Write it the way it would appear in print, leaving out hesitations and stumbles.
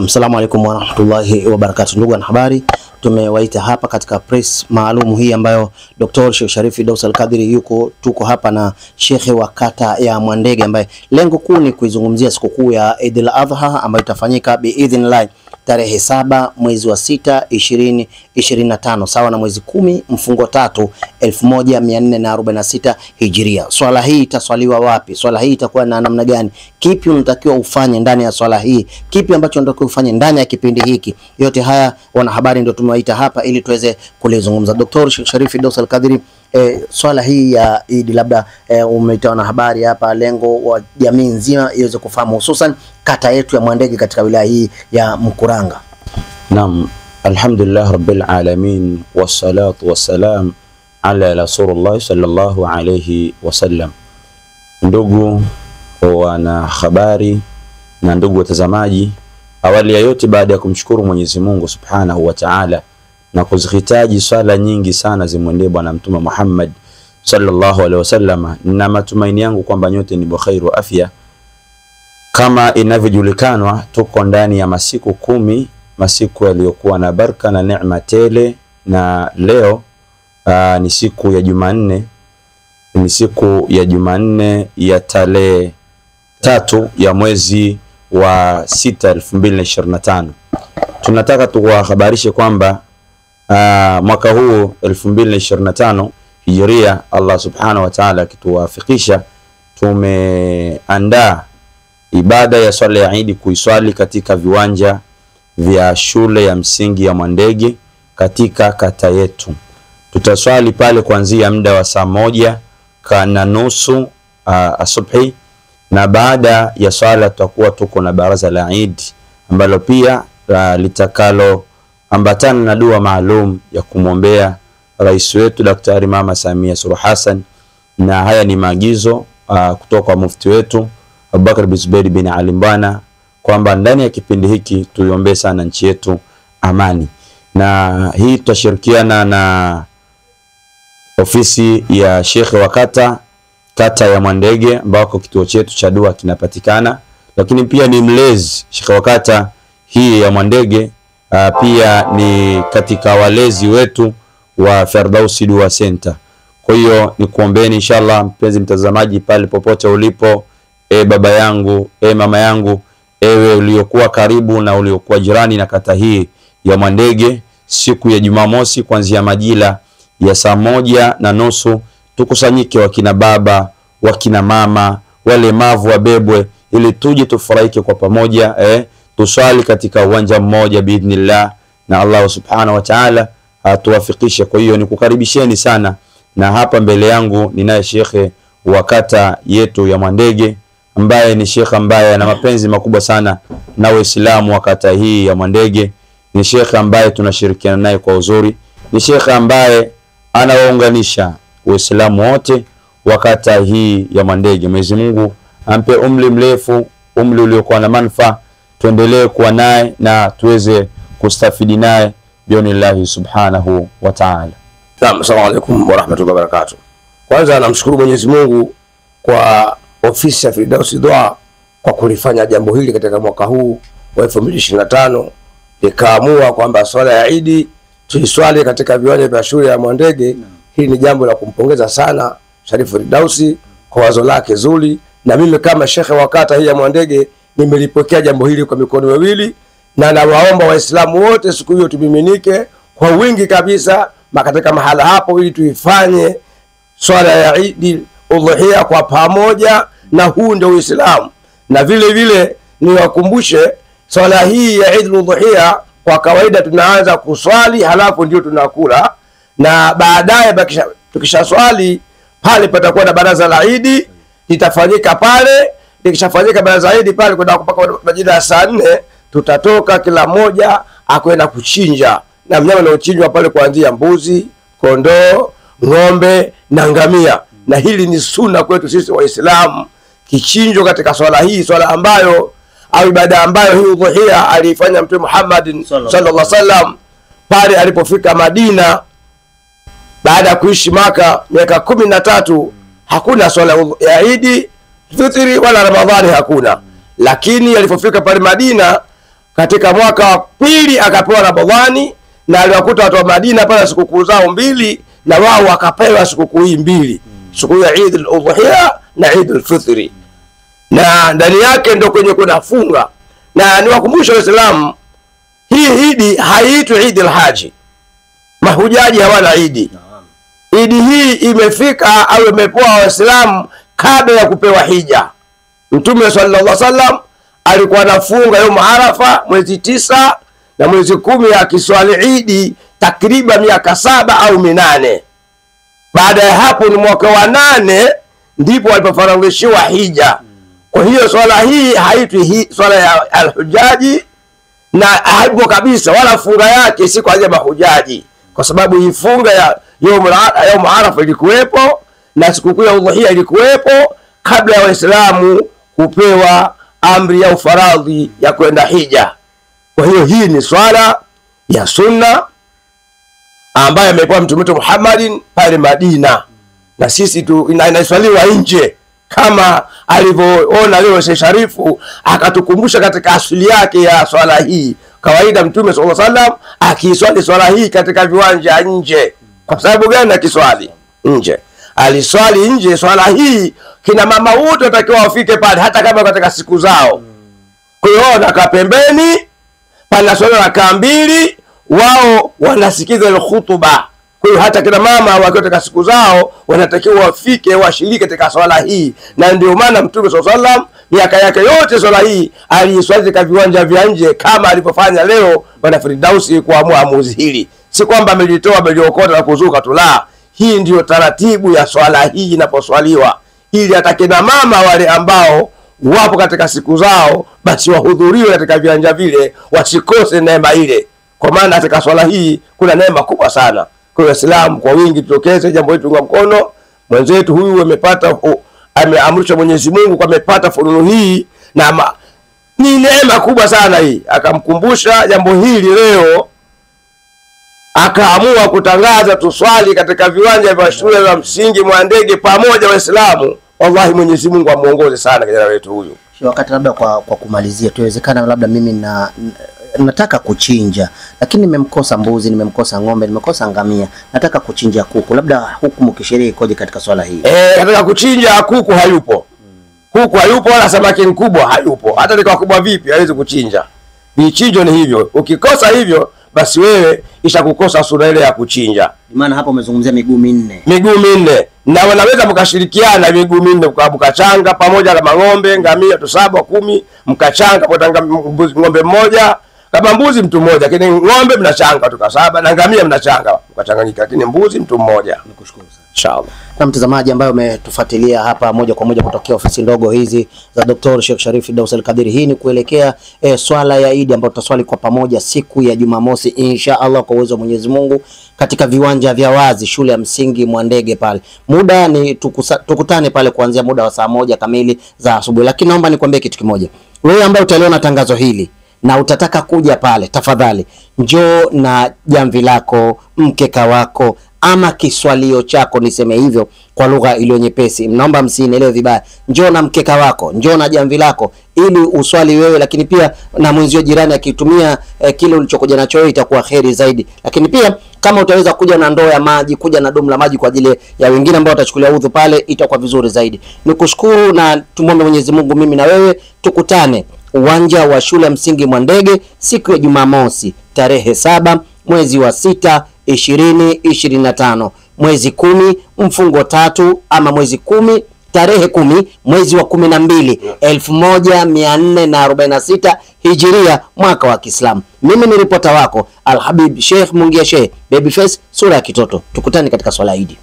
Assalamu alaikum warahmatullahi wabarakatuh. Ndugu wanahabari, tumewaita hapa katika press maalum hii ambayo Dr. Sheikh Sharif Firdaus Al-Qadiri tuko hapa na shekhe wa kata ya Mwandege ambaye lengo kuu ni kuizungumzia sikukuu ya Eid al-Adha ambayo itafanyika biidhnillah tarehe 7 mwezi wa 6 2025 sawa na mwezi 10 mfungo 3 1446 Hijria. Swala hii itaswaliwa wapi? Swala hii itakuwa na namna gani? Kipi unatakiwa ufanye ndani ya swala hii? Kipi ambacho unatakiwa ufanye ndani ya kipindi hiki? Yote haya wanahabari ndio tumewaita hapa ili tuweze kulizungumza. Dr. Sheikh Sharif Firdaus Al-Qadiri, swala hii ya Eid labda umeita wanahabari hapa, lengo wa jamii nzima iweze kufahamu, hususan kata yetu ya Mwandege katika wilaya hii ya Mkuranga. Naam, alhamdulillah rabbil alamin wassalatu wassalam ala rasulullah sallallahu alayhi wasallam. Ndugu wana habari na ndugu watazamaji, awali ya yote baada ya kumshukuru Mwenyezi Mungu Subhanahu wa Ta'ala na kuzihitaji swala nyingi sana zimwendee bwana Mtume Muhammad sallallahu alaihi wasallam, na matumaini yangu kwamba nyote ni bukheri wa afya. Kama inavyojulikanwa, tuko ndani ya masiku 10, masiku yaliyokuwa na baraka na neema tele, na leo ni siku ya Jumanne, ni siku ya Jumanne ya tarehe 3 ya mwezi wa 6 2025. Tunataka tuwahabarishe kwamba mwaka huu 2025 Hijria, Allah Subhanahu wa Ta'ala kituwafikisha, tumeandaa ibada ya swala ya Eid kuiswali katika viwanja vya shule ya msingi ya Mwandege katika kata yetu. Tutaswali pale kuanzia muda wa saa 1:30 asubuhi, na baada ya swala tutakuwa tuko na baraza la Eid ambalo pia litakalo ambatana na dua maalum ya kumwombea rais wetu Daktari Mama Samia Suluhu Hassan, na haya ni maagizo kutoka kwa mufti wetu Abubakar bin Zubair bin Ali Mbwana kwamba ndani ya kipindi hiki tuiombee sana nchi yetu amani. Na hii tutashirikiana na ofisi ya Sheikh wa kata ya Mwandege ambako kituo chetu cha dua kinapatikana, lakini pia ni mlezi Sheikh wa kata hii ya Mwandege, pia ni katika walezi wetu wa Firdaus Dua Center. Kwa hiyo ni kuombeeni inshallah, mpenzi mtazamaji, pale popote ulipo, baba yangu, mama yangu, ewe uliokuwa karibu na uliokuwa jirani na kata hii ya Mwandege, siku ya Jumamosi kuanzia majira ya saa 1:30 tukusanyike, wakina baba, wakina mama, walemavu wabebwe, ili tuje tufurahike kwa pamoja, tuswali katika uwanja mmoja biidhnillah, na Allah Subhanahu wa Ta'ala atuwafikishe. Kwa hiyo nikukaribisheni sana, na hapa mbele yangu ninaye shekhe wa kata yetu ya Mwandege ambaye ni shekhe ambaye ana mapenzi makubwa sana na Waislamu wa kata hii ya Mwandege. Ni shekhe ambaye tunashirikiana naye kwa uzuri, ni shekhe ambaye anawaunganisha Waislamu wote wa kata hii ya Mwandege. Mwenyezi Mungu ampe umri mrefu, umri uliokuwa na manufaa, tuendelee kuwa naye na tuweze kustafidi naye bionillahi Subhanahu wa Ta'ala. Naam, assalamu alaykum wa rahmatullahi wa barakatuh. Kwanza namshukuru Mwenyezi Mungu kwa ofisi ya Firdaus Dua kwa kulifanya jambo hili katika mwaka huu wa 2025, likaamua kwamba swala ya Eid tuiswali katika viwanja vya shule ya Mwandege. Hili ni jambo la kumpongeza sana Sharif Firdaus kwa wazo lake zuri, na mimi kama shekhe wa kata hii ya Mwandege nimelipokea jambo hili kwa mikono miwili, na nawaomba Waislamu wote siku hiyo tumiminike kwa wingi kabisa katika mahala hapo ili tuifanye swala ya Eid Udhuhia kwa pamoja, na huu ndio Uislamu. Na vile vile niwakumbushe swala hii ya Eid Udhuhia, kwa kawaida tunaanza kuswali halafu ndio tunakula, na baadaye tukisha swali pale patakuwa na baraza la Eid litafanyika pale. Likishafanyika baraza la Eid pale kwa majira ya saa 4 tutatoka kila mmoja akwenda kuchinja, na mnyama anaochinjwa pale kuanzia mbuzi, kondoo, ng'ombe na ngamia. Na hili ni sunna kwetu sisi Waislamu, kichinjo katika swala hii, swala ambayo au ibada ambayo hii udhuhia alifanya Mtume Muhammad sallallahu alaihi wasallam pale alipofika Madina baada ya kuishi Maka miaka 13. Hakuna swala ya Eid Fitri wala Ramadhani hakuna, lakini alipofika pale Madina katika mwaka wa pili akapewa Ramadhani, na aliwakuta watu wa Madina pale sikukuu zao mbili, na wao wakapewa sikukuu hii mbili, siku ya Eid al-Udhiya na Eid al-Fitri, na ndani yake ndio kwenye kunafunga. Na niwakumbusha Waislamu, hii Eid haiitwi Eid al-Haji. Mahujaji hawana Eid. Eid hii imefika au imepewa Waislamu kabla ya kupewa hija. Mtume sallallahu alaihi wasallam alikuwa anafunga yom Arafa mwezi 9 na mwezi 10 akiswali Eid takriban miaka 7 au 8. Baada ya hapo ni mwaka wa 8 ndipo alipofaradhishiwa hija. Kwa hiyo swala hii haitwi swala ya al-hujaji, na haipo kabisa, wala funga yake si kwa ajili ya mahujaji, kwa sababu hii funga ya yom Arafa ilikuwepo na sikukuu ya Udhiya ilikuwepo kabla ya Waislamu kupewa amri ya ufaradhi ya kwenda hija. Kwa hiyo hii ni swala ya sunna ambayo amepewa Mtume Muhammadin pale Madina, na sisi inaswaliwa nje kama alivyoona leo Sheikh Sharifu akatukumbusha katika asili yake ya swala hii. Kawaida Mtume sallallahu alaihi wasallam akiswali swala hii katika viwanja nje. Kwa sababu gani akiswali nje? Aliswali nje swala hii, kina mama wote watakiwa wafike pale hata kama katika siku zao. Kwa hiyo wanakaa pembeni, pana swala rakaa 2, wao wanasikiza ile hutuba. Kwa hiyo hata kina mama wakiwa katika siku zao wanatakiwa wafike washiriki katika swala hii. Na ndio maana Mtume sallallahu alaihi wasallam miaka yake yote swala hii aliswali katika viwanja vya nje, kama alivyofanya leo Bwana Firdausi kuamua amuzi hili. Si kwamba amelitoa ameliokota na kuzuka tu, la. Hii ndiyo taratibu ya swala hii inaposwaliwa, ili hata kina mama wale ambao wapo katika siku zao basi wahudhuriwe katika viwanja vile, wasikose neema ile, kwa maana katika swala hii kuna neema kubwa sana. Kwa Waislamu kwa wingi tutokeze jambo hili, tunga mkono mwenzetu huyu amepata, ameamrishwa Mwenyezi Mungu kwa amepata fununu hii, na ni neema kubwa sana hii. Akamkumbusha jambo hili leo, akaamua kutangaza tuswali katika viwanja vya shule za msingi Mwandege pamoja Waislamu. Wallahi Mwenyezi Mungu amuongoze sana kijana wetu huyu. Wakati labda kwa kumalizia, tuwezekana labda mimi nataka kuchinja, lakini nimemkosa mbuzi, nimemkosa ng'ombe, nimekosa ngamia, nataka kuchinja kuku, labda hukumu kisheria ikoje katika swala hii? Nataka kuchinja kuku hayupo. Kuku hayupo, wala samaki mkubwa hayupo. Hata ni kubwa vipi hawezi kuchinja. Vichinjo ni hivyo. Ukikosa hivyo basi wewe ishakukosa sura ile ya kuchinja. Maana hapo umezungumzia miguu 4. Miguu 4. Na wanaweza mkashirikiana miguu 4 mkachanga pamoja na ng'ombe, ngamia 7 10, mkachanga kwa ng'ombe mmoja, kama mbuzi mtu mmoja, lakini ng'ombe mnachanga tu 7 na ngamia mnachanga mkachanganyika, lakini mbuzi mtu mmoja. Nikushukuru sana. Inshallah. Na mtazamaji ambaye umetufuatilia hapa moja kwa moja kutokea ofisi ndogo hizi za Dr. Sheikh Sharif Firdaus Al-Qadiri, hii ni kuelekea swala ya Eid ambayo tutaswali kwa pamoja siku ya Jumamosi insha Allah kwa uwezo wa Mwenyezi Mungu katika viwanja vya wazi shule ya msingi Mwandege pale. Muda ni tukutane pale kuanzia muda wa saa 1 kamili za asubuhi. Lakini naomba nikwambie kitu kimoja. Wewe ambaye utaliona tangazo hili na utataka kuja pale, tafadhali njoo na jamvi lako, mkeka wako ama kiswalio chako, niseme hivyo kwa lugha iliyo nyepesi. Naomba msielewe vibaya. Njoo na mkeka wako, njoo na jamvi lako ili uswali wewe, lakini pia na mwenzio jirani akitumia kile ulichokuja nacho wewe itakuwa kheri zaidi. Lakini pia kama utaweza kuja na ndoo ya maji, kuja na dumu la maji kwa ajili ya wengine ambao watachukulia udhu pale, itakuwa vizuri zaidi. Nikushukuru na tumwombe Mwenyezi Mungu mimi na wewe tukutane uwanja wa shule ya msingi Mwandege siku ya Jumamosi tarehe 7 mwezi wa 6 2025, mwezi 10 mfungo 3 ama mwezi 10 tarehe 10 mwezi wa 12 1446 Hijiria mwaka wa Kiislamu. Mimi ni ripota wako Al-Habib Sheikh Mungia Sheikh Babyface sura ya kitoto. Tukutane katika swala Eid.